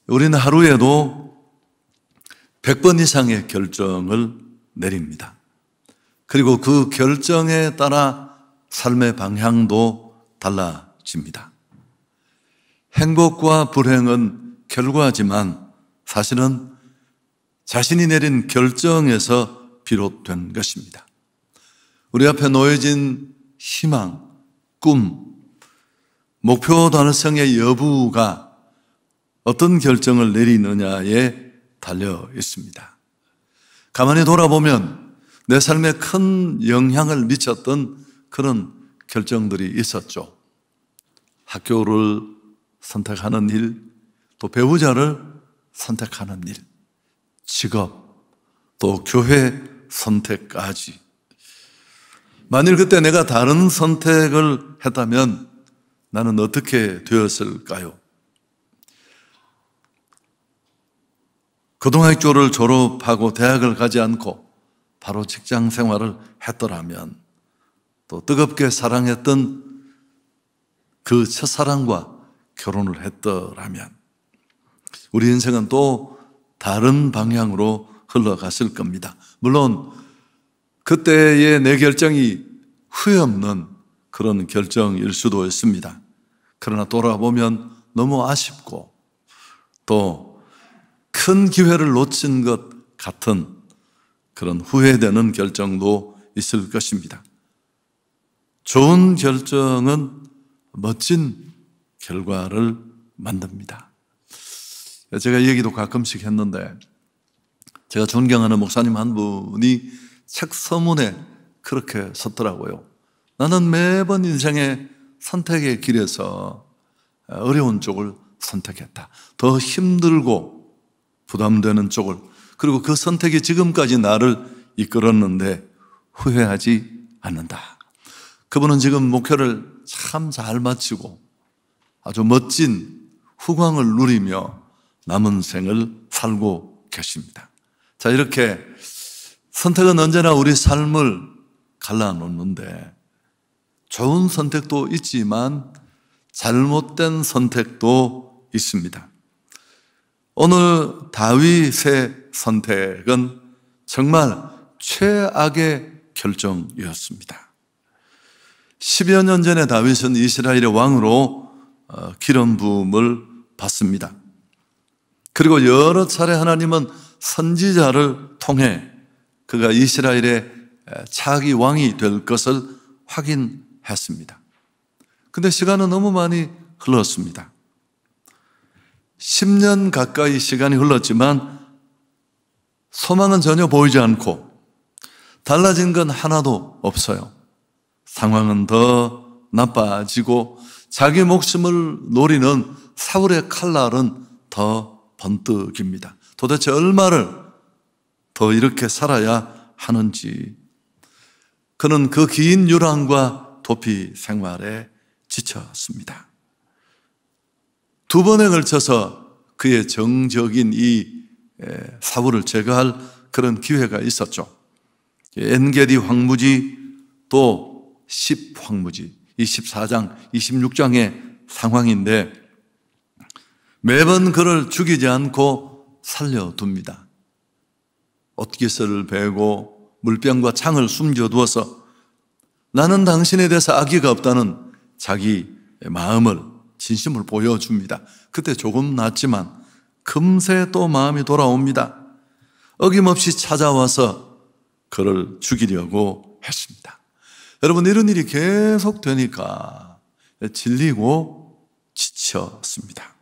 우리는 하루에도 100번 이상의 결정을 내립니다. 그리고 그 결정에 따라 삶의 방향도 달라집니다. 행복과 불행은 결과지만 사실은 자신이 내린 결정에서 비롯된 것입니다. 우리 앞에 놓여진 희망, 꿈, 목표 달성의 여부가 어떤 결정을 내리느냐에 달려 있습니다. 가만히 돌아보면 내 삶에 큰 영향을 미쳤던 그런 결정들이 있었죠. 학교를 선택하는 일, 또 배우자를 선택하는 일, 직업, 또 교회 선택까지. 만일 그때 내가 다른 선택을 했다면 나는 어떻게 되었을까요? 고등학교를 졸업하고 대학을 가지 않고 바로 직장 생활을 했더라면, 또 뜨겁게 사랑했던 그 첫사랑과 결혼을 했더라면 우리 인생은 또 다른 방향으로 흘러갔을 겁니다. 물론 그때의 내 결정이 후회 없는 그런 결정일 수도 있습니다. 그러나 돌아보면 너무 아쉽고 또 큰 기회를 놓친 것 같은 그런 후회되는 결정도 있을 것입니다. 좋은 결정은 멋진 결과를 만듭니다. 제가 이 얘기도 가끔씩 했는데, 제가 존경하는 목사님 한 분이 책 서문에 그렇게 썼더라고요. 나는 매번 인생의 선택의 길에서 어려운 쪽을 선택했다. 더 힘들고 부담되는 쪽을. 그리고 그 선택이 지금까지 나를 이끌었는데 후회하지 않는다. 그분은 지금 목표를 참 잘 마치고 아주 멋진 후광을 누리며 남은 생을 살고 계십니다. 자, 이렇게 선택은 언제나 우리 삶을 갈라놓는데 좋은 선택도 있지만 잘못된 선택도 있습니다. 오늘 다윗의 선택은 정말 최악의 결정이었습니다. 10여 년 전에 다윗은 이스라엘의 왕으로 기름 부음을 받습니다. 그리고 여러 차례 하나님은 선지자를 통해 그가 이스라엘의 차기 왕이 될 것을 확인했습니다. 그런데 시간은 너무 많이 흘렀습니다. 10년 가까이 시간이 흘렀지만 소망은 전혀 보이지 않고 달라진 건 하나도 없어요. 상황은 더 나빠지고 자기 목숨을 노리는 사울의 칼날은 더 번뜩입니다. 도대체 얼마를 더 이렇게 살아야 하는지. 그는 그 긴 유랑과 도피 생활에 지쳤습니다. 2번에 걸쳐서 그의 정적인 이 사울을 제거할 그런 기회가 있었죠. 엔게디 황무지, 또 10황무지, 24장, 26장의 상황인데 매번 그를 죽이지 않고 살려둡니다. 옷깃을 베고 물병과 창을 숨겨두어서 나는 당신에 대해서 악의가 없다는 자기 마음을, 진심을 보여줍니다. 그때 조금 낫지만 금세 또 마음이 돌아옵니다. 어김없이 찾아와서 그를 죽이려고 했습니다. 여러분, 이런 일이 계속 되니까 질리고 지쳤습니다.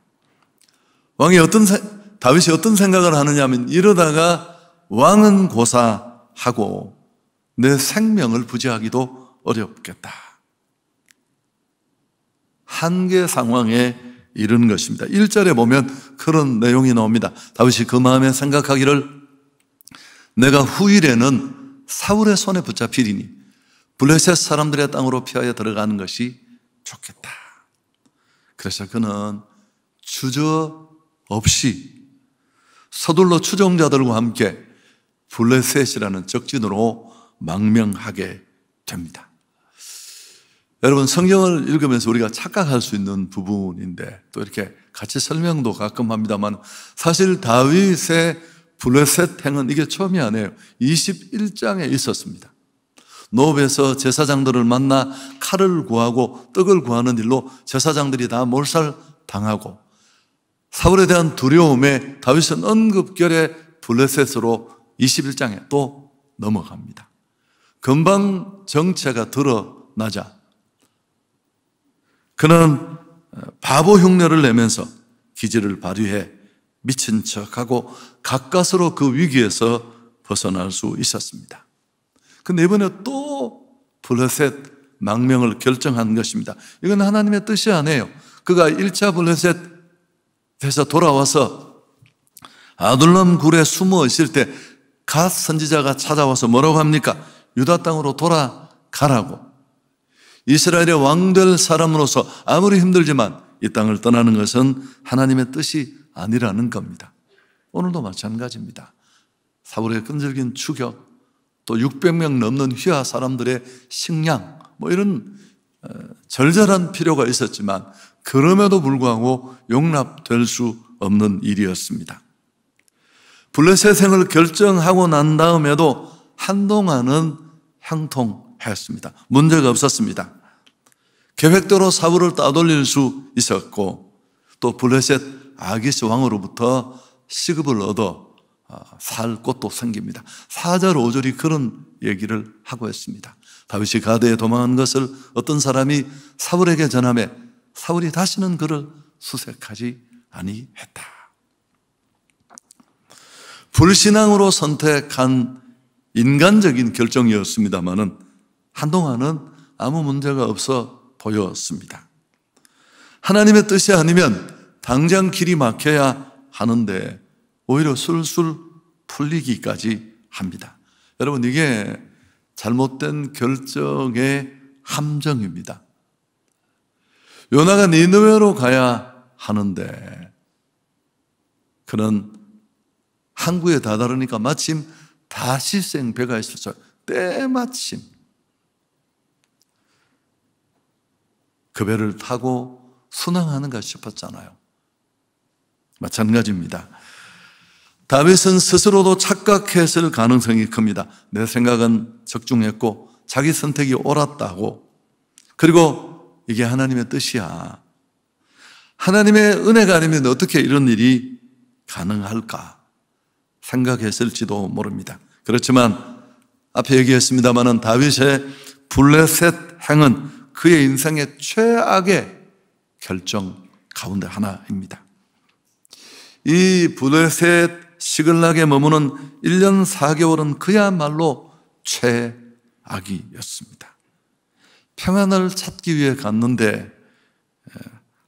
다윗이 어떤 생각을 하느냐면, 이러다가 왕은 고사하고 내 생명을 부지하기도 어렵겠다. 한계 상황에 이르는 것입니다. 1절에 보면 그런 내용이 나옵니다. 다윗이 그 마음에 생각하기를 내가 후일에는 사울의 손에 붙잡히리니 블레셋 사람들의 땅으로 피하여 들어가는 것이 좋겠다. 그래서 그는 주저없이 서둘러 추종자들과 함께 블레셋이라는 적진으로 망명하게 됩니다. 여러분, 성경을 읽으면서 우리가 착각할 수 있는 부분인데 또 이렇게 같이 설명도 가끔 합니다만, 사실 다윗의 블레셋 행은 이게 처음이 아니에요. 21장에 있었습니다. 노브에서 제사장들을 만나 칼을 구하고 떡을 구하는 일로 제사장들이 다 몰살당하고, 사울에 대한 두려움에 다윗은 언급결에 블레셋으로 21장에 또 넘어갑니다. 금방 정체가 드러나자 그는 바보 흉내를 내면서 기질을 발휘해 미친 척하고 가까스로 그 위기에서 벗어날 수 있었습니다. 근데 이번에 또 블레셋 망명을 결정한 것입니다. 이건 하나님의 뜻이 아니에요. 그가 1차 블레셋에서 돌아와서 아둘람 굴에 숨어 있을 때 갓 선지자가 찾아와서 뭐라고 합니까? 유다 땅으로 돌아가라고. 이스라엘의 왕될 사람으로서 아무리 힘들지만 이 땅을 떠나는 것은 하나님의 뜻이 아니라는 겁니다. 오늘도 마찬가지입니다. 사울의 끈질긴 추격, 또 600명 넘는 휘하 사람들의 식량, 이런 절절한 필요가 있었지만 그럼에도 불구하고 용납될 수 없는 일이었습니다. 블레셋행을 결정하고 난 다음에도 한동안은 형통했습니다. 문제가 없었습니다. 계획대로 사울을 따돌릴 수 있었고, 또 블레셋 아기스 왕으로부터 시급을 얻어 살 곳도 생깁니다. 4절 5절이 그런 얘기를 하고 있습니다. 다윗이 가드에 도망한 것을 어떤 사람이 사울에게 전하매 사울이 다시는 그를 수색하지 아니했다. 불신앙으로 선택한 인간적인 결정이었습니다마는 한동안은 아무 문제가 없어 보였습니다. 하나님의 뜻이 아니면 당장 길이 막혀야 하는데 오히려 술술 풀리기까지 합니다. 여러분, 이게 잘못된 결정의 함정입니다. 요나가 니느웨로 가야 하는데 그는 항구에 다다르니까 마침 다시생 배가 있었어요. 때마침 그 배를 타고 순항하는가 싶었잖아요. 마찬가지입니다. 다윗은 스스로도 착각했을 가능성이 큽니다. 내 생각은 적중했고 자기 선택이 옳았다고, 그리고 이게 하나님의 뜻이야, 하나님의 은혜가 아니면 어떻게 이런 일이 가능할까 생각했을지도 모릅니다. 그렇지만 앞에 얘기했습니다마는 다윗의 블레셋 행은 그의 인생의 최악의 결정 가운데 하나입니다. 이 블레셋 시글락에 머무는 1년 4개월은 그야말로 최악이었습니다. 평안을 찾기 위해 갔는데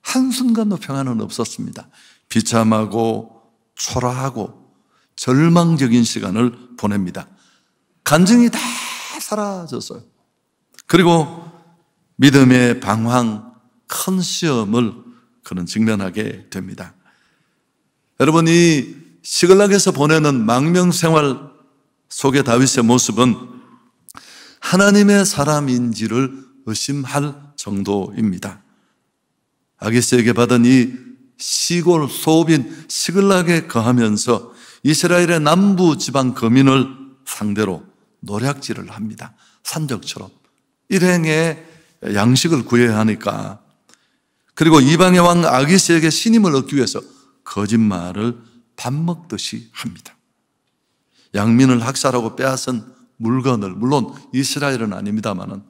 한순간도 평안은 없었습니다. 비참하고 초라하고 절망적인 시간을 보냅니다. 간증이 다 사라졌어요. 그리고 믿음의 방황, 큰 시험을 그는 직면하게 됩니다. 여러분, 이 시글락에서 보내는 망명 생활 속의 다윗의 모습은 하나님의 사람인지를 의심할 정도입니다. 아기스에게 받은 이 시골 소읍인 시글락에 거하면서 이스라엘의 남부 지방 거민을 상대로 노략질을 합니다. 산적처럼 일행의 양식을 구해야 하니까. 그리고 이방의 왕 아기스에게 신임을 얻기 위해서 거짓말을 밥 먹듯이 합니다. 양민을 학살하고 빼앗은 물건을, 물론 이스라엘은 아닙니다만은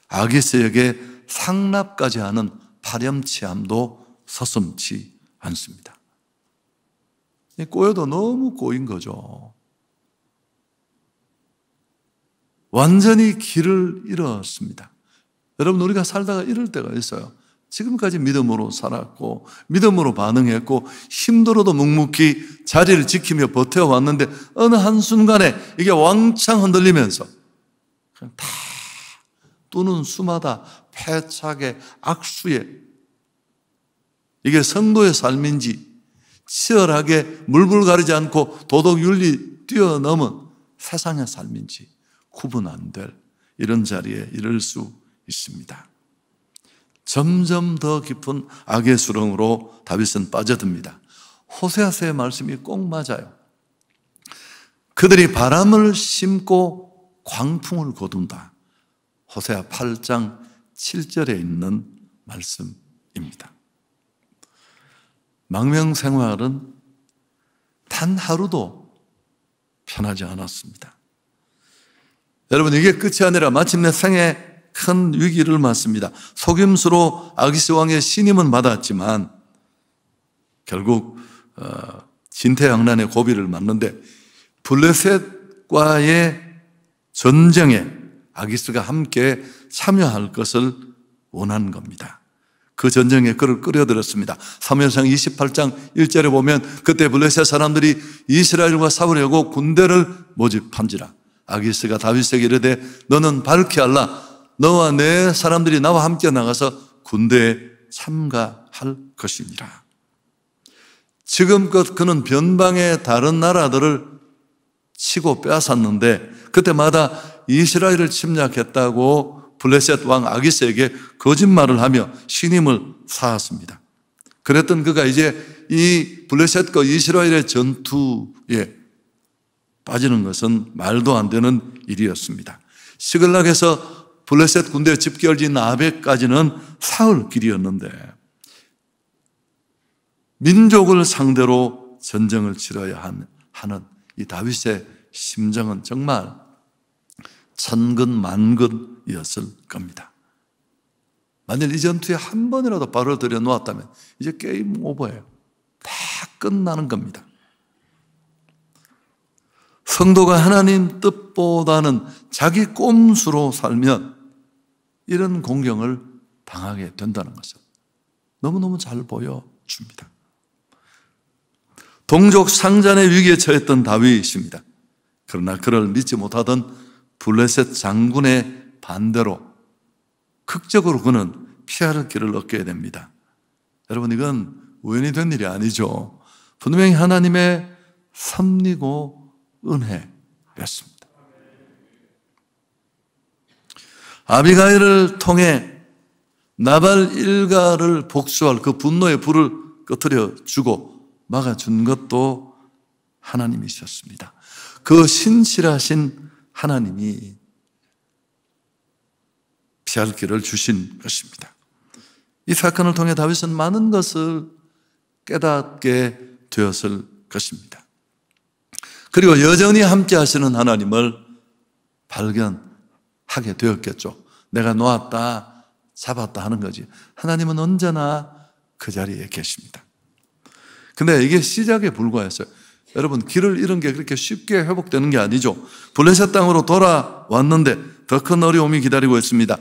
아기스에게 상납까지 하는 파렴치함도 서슴지 않습니다. 꼬여도 너무 꼬인 거죠. 완전히 길을 잃었습니다. 여러분, 우리가 살다가 이럴 때가 있어요. 지금까지 믿음으로 살았고 믿음으로 반응했고 힘들어도 묵묵히 자리를 지키며 버텨왔는데 어느 한순간에 이게 왕창 흔들리면서 그냥 다 뜨는 수마다 패착에 악수에, 이게 성도의 삶인지 치열하게 물불 가리지 않고 도덕 윤리 뛰어넘은 세상의 삶인지 구분 안 될 이런 자리에 이를 수 있습니다. 점점 더 깊은 악의 수렁으로 다윗은 빠져듭니다. 호세아서의 말씀이 꼭 맞아요. 그들이 바람을 심고 광풍을 거둔다. 호세아 8장 7절에 있는 말씀입니다. 망명 생활은 단 하루도 편하지 않았습니다. 여러분, 이게 끝이 아니라 마침내 생애 큰 위기를 맞습니다. 속임수로 아기스 왕의 신임은 받았지만 결국 진퇴양난의 고비를 맞는데 블레셋과의 전쟁에 아기스가 함께 참여할 것을 원한 겁니다. 그 전쟁에 그를 끌어들였습니다. 사무엘상 28장 1절에 보면 그때 블레셋 사람들이 이스라엘과 싸우려고 군대를 모집한지라 아기스가 다윗에게 이르되 너는 밝히 알라 너와 내 사람들이 나와 함께 나가서 군대에 참가할 것이니라. 지금껏 그는 변방의 다른 나라들을 치고 빼앗았는데 그때마다 이스라엘을 침략했다고 블레셋 왕 아기스에게 거짓말을 하며 신임을 쌓았습니다. 그랬던 그가 이제 이 블레셋과 이스라엘의 전투에 빠지는 것은 말도 안 되는 일이었습니다. 시글락에서 블레셋 군대 집결지 아벡까지는 사흘 길이었는데 민족을 상대로 전쟁을 치러야 하는 이 다윗의 심정은 정말 천근만근이었을 겁니다. 만일 이 전투에 한 번이라도 발을 들여놓았다면 이제 게임 오버예요. 다 끝나는 겁니다. 성도가 하나님 뜻보다는 자기 꼼수로 살면 이런 공경을 당하게 된다는 것을 너무너무 잘 보여줍니다. 동족 상잔의 위기에 처했던 다윗입니다. 그러나 그를 믿지 못하던 블레셋 장군의 반대로 극적으로 그는 피할 길을 얻게 됩니다. 여러분, 이건 우연히 된 일이 아니죠. 분명히 하나님의 섭리고 은혜였습니다. 아비가일을 통해 나발 일가를 복수할 그 분노의 불을 꺼뜨려 주고 막아준 것도 하나님이셨습니다. 그 신실하신 하나님이 피할 길을 주신 것입니다. 이 사건을 통해 다윗은 많은 것을 깨닫게 되었을 것입니다. 그리고 여전히 함께 하시는 하나님을 발견하게 되었겠죠. 내가 놓았다, 잡았다 하는 거지. 하나님은 언제나 그 자리에 계십니다. 근데 이게 시작에 불과했어요. 여러분, 길을 잃은 게 그렇게 쉽게 회복되는 게 아니죠. 블레셋 땅으로 돌아왔는데 더 큰 어려움이 기다리고 있습니다.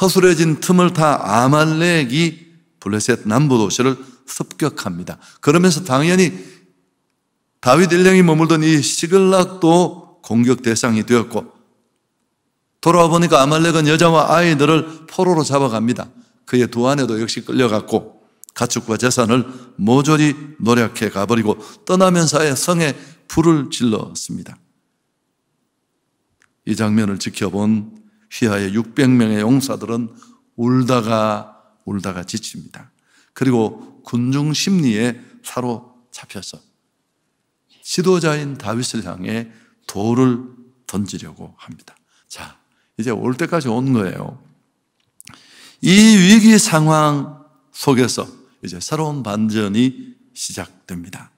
허술해진 틈을 타 아말렉이 블레셋 남부 도시를 습격합니다. 그러면서 당연히 다윗 일행이 머물던 이 시글락도 공격 대상이 되었고, 돌아와 보니까 아말렉은 여자와 아이들을 포로로 잡아갑니다. 그의 두 아내도 역시 끌려갔고 가축과 재산을 모조리 노략해 가버리고 떠나면서 성에 불을 질렀습니다. 이 장면을 지켜본 휘하의 600명의 용사들은 울다가 지칩니다. 그리고 군중 심리에 사로잡혀서 지도자인 다윗을 향해 돌을 던지려고 합니다. 자, 이제 올 때까지 온 거예요. 이 위기 상황 속에서 이제 새로운 반전이 시작됩니다.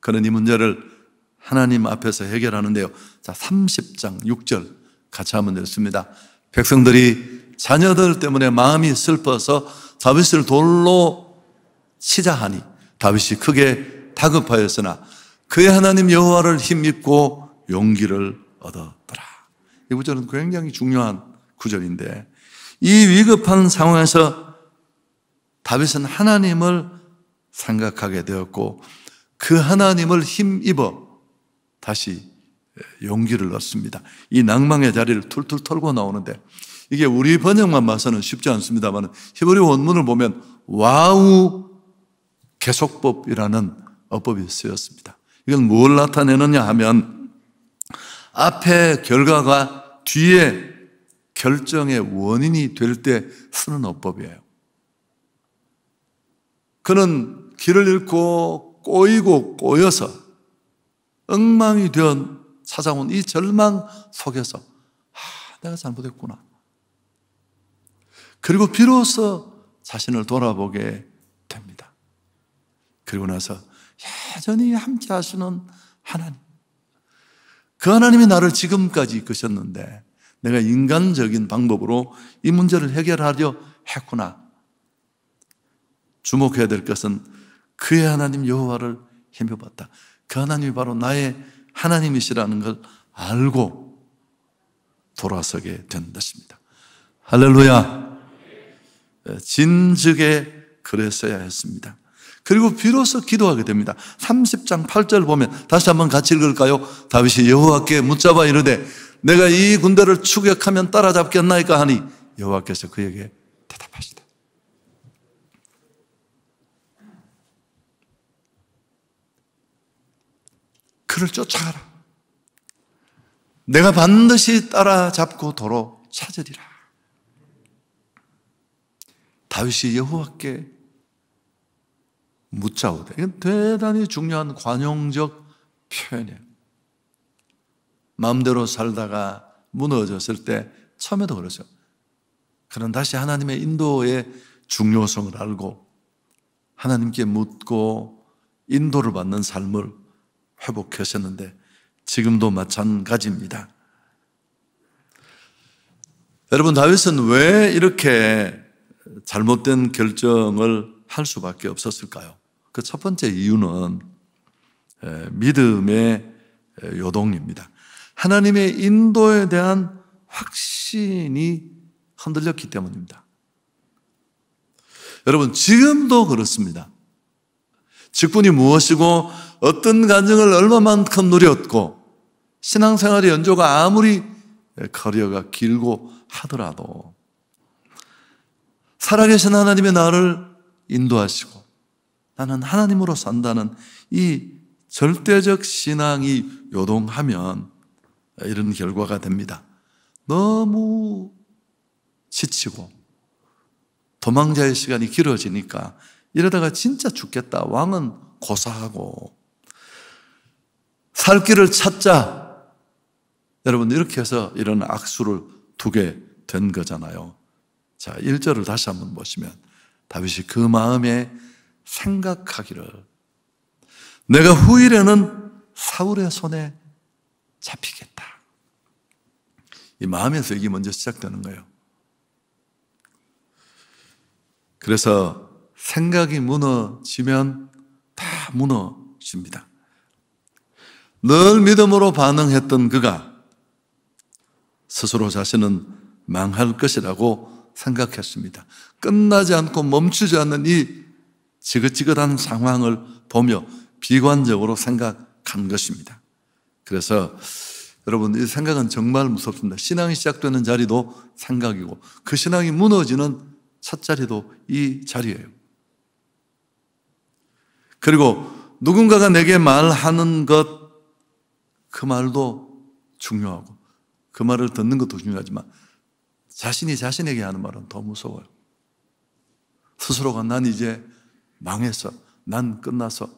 그런 이 문제를 하나님 앞에서 해결하는데요. 자, 30장 6절 같이 한번 읽습니다. 백성들이 자녀들 때문에 마음이 슬퍼서 다윗을 돌로 치자 하니 다윗이 크게 다급하였으나 그의 하나님 여호와를 힘입고 용기를 얻었더라. 이 구절은 굉장히 중요한 구절인데, 이 위급한 상황에서 다윗은 하나님을 생각하게 되었고 그 하나님을 힘입어 다시 용기를 얻습니다. 이 낭망의 자리를 툴툴 털고 나오는데, 이게 우리 번역만 봐서는 쉽지 않습니다만 히브리 원문을 보면 와우 계속법이라는 어법이 쓰였습니다. 이건 뭘 나타내느냐 하면 앞에 결과가 뒤에 결정의 원인이 될 때 쓰는 어법이에요. 그는 길을 잃고 꼬이고 꼬여서 엉망이 되어 찾아온 이 절망 속에서 내가 잘못했구나. 그리고 비로소 자신을 돌아보게 됩니다. 그리고 나서 여전히 함께 하시는 하나님, 그 하나님이 나를 지금까지 이끄셨는데 내가 인간적인 방법으로 이 문제를 해결하려 했구나. 주목해야 될 것은 그의 하나님 여호와를 힘입었다. 그 하나님이 바로 나의 하나님이시라는 걸 알고 돌아서게 된 것입니다. 할렐루야. 진즉에 그랬어야 했습니다. 그리고 비로소 기도하게 됩니다. 30장 8절 보면 다시 한번 같이 읽을까요? 다윗이 여호와께 묻잡아 이르되 내가 이 군대를 추격하면 따라잡겠나이까 하니 여호와께서 그에게 대답하시다. 그를 쫓아가라. 내가 반드시 따라잡고 도로 찾으리라. 다윗이 여호와께 묻자오되, 이건 대단히 중요한 관용적 표현이에요. 마음대로 살다가 무너졌을 때 처음에도 그러죠. 그는 다시 하나님의 인도의 중요성을 알고 하나님께 묻고 인도를 받는 삶을 회복하셨는데 지금도 마찬가지입니다. 여러분, 다윗은 왜 이렇게 잘못된 결정을 할 수밖에 없었을까요? 그 첫 번째 이유는 믿음의 요동입니다. 하나님의 인도에 대한 확신이 흔들렸기 때문입니다. 여러분, 지금도 그렇습니다. 직분이 무엇이고 어떤 간증을 얼마만큼 누렸고 신앙생활의 연조가 아무리 커리어가 길고 하더라도 살아계신 하나님의 나를 인도하시고 나는 하나님으로 산다는 이 절대적 신앙이 요동하면 이런 결과가 됩니다. 너무 지치고 도망자의 시간이 길어지니까 이러다가 진짜 죽겠다. 왕은 고사하고 살 길을 찾자. 여러분, 이렇게 해서 이런 악수를 두게 된 거잖아요. 자, 1절을 다시 한번 보시면 다윗이 그 마음에 생각하기를 내가 후일에는 사울의 손에 잡히겠다. 이 마음에서 이게 먼저 시작되는 거예요. 그래서 생각이 무너지면 다 무너집니다. 늘 믿음으로 반응했던 그가 스스로 자신은 망할 것이라고 생각했습니다. 끝나지 않고 멈추지 않는 이 지긋지긋한 상황을 보며 비관적으로 생각한 것입니다. 그래서 여러분, 이 생각은 정말 무섭습니다. 신앙이 시작되는 자리도 생각이고 그 신앙이 무너지는 첫 자리도 이 자리예요. 그리고 누군가가 내게 말하는 것, 그 말도 중요하고 그 말을 듣는 것도 중요하지만 자신이 자신에게 하는 말은 더 무서워요. 스스로가 난 이제 망했어, 난 끝났어.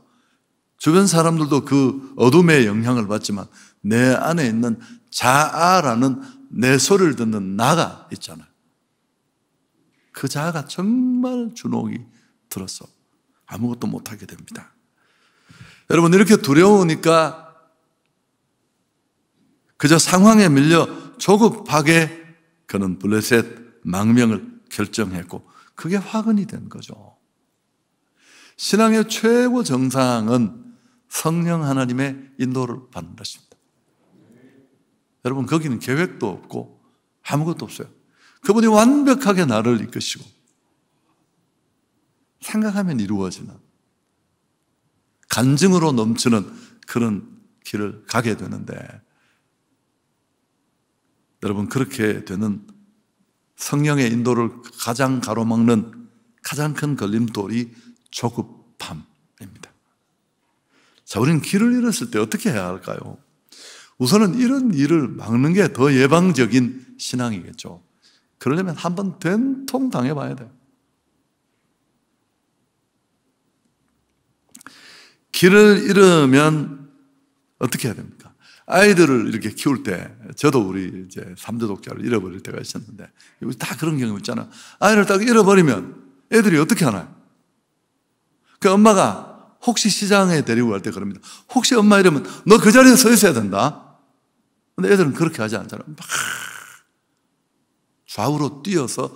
주변 사람들도 그 어둠의 영향을 받지만 내 안에 있는 자아라는 내 소리를 듣는 나가 있잖아요. 그 자아가 정말 주눅이 들어서 아무것도 못하게 됩니다. 여러분, 이렇게 두려우니까 그저 상황에 밀려 조급하게 그는 블레셋 망명을 결정했고 그게 화근이 된 거죠. 신앙의 최고 정상은 성령 하나님의 인도를 받는 것입니다. 여러분, 거기는 계획도 없고 아무것도 없어요. 그분이 완벽하게 나를 이끄시고 생각하면 이루어지는 간증으로 넘치는 그런 길을 가게 되는데, 여러분, 그렇게 되는 성령의 인도를 가장 가로막는 가장 큰 걸림돌이 조급함입니다. 자, 우리는 길을 잃었을 때 어떻게 해야 할까요? 우선은 이런 일을 막는 게 더 예방적인 신앙이겠죠. 그러려면 한번 된통 당해봐야 돼요. 길을 잃으면 어떻게 해야 됩니까? 아이들을 이렇게 키울 때, 저도 우리 이제 삼두독자를 잃어버릴 때가 있었는데, 다 그런 경우 있잖아. 아이를 딱 잃어버리면 애들이 어떻게 하나요? 그 엄마가 혹시 시장에 데리고 갈 때 그럽니다. 혹시 엄마 이러면 너 그 자리에 서 있어야 된다. 근데 애들은 그렇게 하지 않잖아. 막 좌우로 뛰어서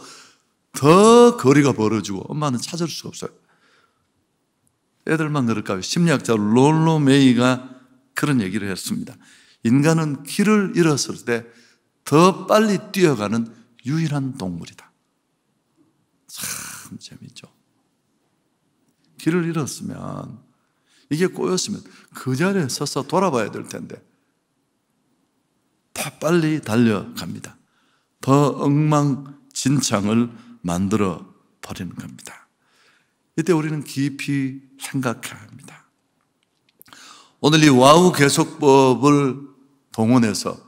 더 거리가 벌어지고 엄마는 찾을 수가 없어요. 애들만 그럴까요? 심리학자 롤로 메이가 그런 얘기를 했습니다. 인간은 길을 잃었을 때 더 빨리 뛰어가는 유일한 동물이다. 참 재밌죠. 길을 잃었으면, 이게 꼬였으면 그 자리에 서서 돌아봐야 될 텐데 더 빨리 달려갑니다. 더 엉망진창을 만들어 버리는 겁니다. 이때 우리는 깊이 생각해야 합니다. 오늘 이 와우 계속법을 동원해서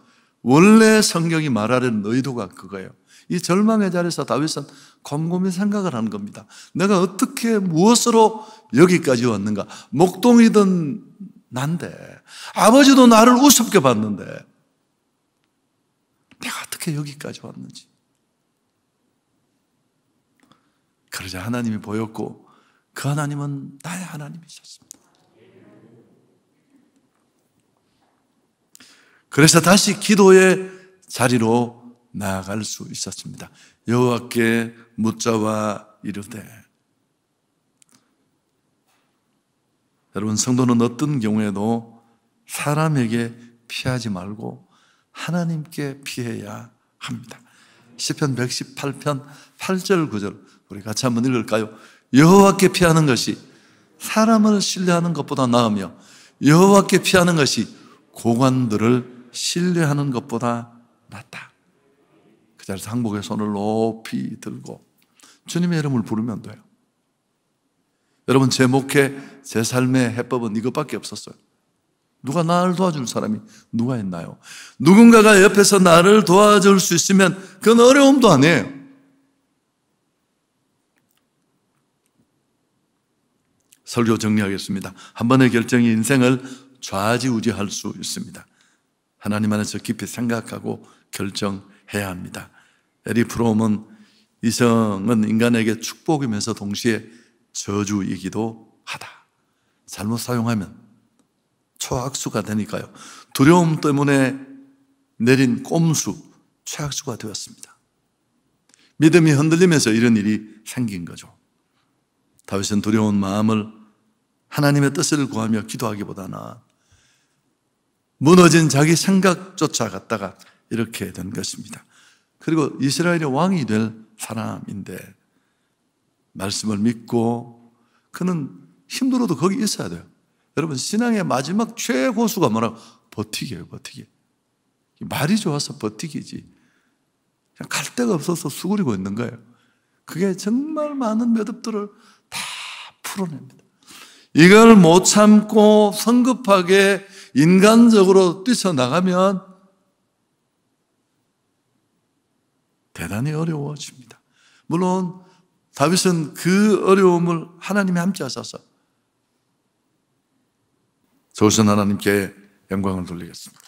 원래 성경이 말하는 의도가 그거예요. 이 절망의 자리에서 다윗은 곰곰이 생각을 하는 겁니다. 내가 어떻게 무엇으로 여기까지 왔는가? 목동이던 난데, 아버지도 나를 우습게 봤는데 내가 어떻게 여기까지 왔는지. 그러자 하나님이 보였고 그 하나님은 나의 하나님이셨습니다. 그래서 다시 기도의 자리로 나아갈 수 있었습니다. 여호와께 묻자와 이르되. 여러분, 성도는 어떤 경우에도 사람에게 피하지 말고 하나님께 피해야 합니다. 시편 118편 8절 9절 우리 같이 한번 읽을까요? 여호와께 피하는 것이 사람을 신뢰하는 것보다 나으며 여호와께 피하는 것이 고관들을 신뢰하는 것보다 낫다. 그 자리에서 항복의 손을 높이 들고 주님의 이름을 부르면 돼요. 여러분, 제 목회, 제 삶의 해법은 이것밖에 없었어요. 누가 나를 도와줄 사람이 누가 있나요? 누군가가 옆에서 나를 도와줄 수 있으면 그건 어려움도 아니에요. 설교 정리하겠습니다. 한 번의 결정이 인생을 좌지우지할 수 있습니다. 하나님 안에서 깊이 생각하고 결정해야 합니다. 에리 프롬은 이성은 인간에게 축복이면서 동시에 저주이기도 하다. 잘못 사용하면 초악수가 되니까요. 두려움 때문에 내린 꼼수, 최악수가 되었습니다. 믿음이 흔들리면서 이런 일이 생긴 거죠. 다윗은 두려운 마음을 하나님의 뜻을 구하며 기도하기보다는 무너진 자기 생각 쫓아갔다가 이렇게 된 것입니다. 그리고 이스라엘의 왕이 될 사람인데 말씀을 믿고 그는 힘들어도 거기 있어야 돼요. 여러분, 신앙의 마지막 최고수가 뭐라고? 버티기예요, 버티기. 말이 좋아서 버티기지. 그냥 갈 데가 없어서 수그리고 있는 거예요. 그게 정말 많은 매듭들을 다 풀어냅니다. 이걸 못 참고 성급하게 인간적으로 뛰쳐나가면 대단히 어려워집니다. 물론 다윗은 그 어려움을 하나님이 함께 하셔서 좋으신 하나님께 영광을 돌리겠습니다.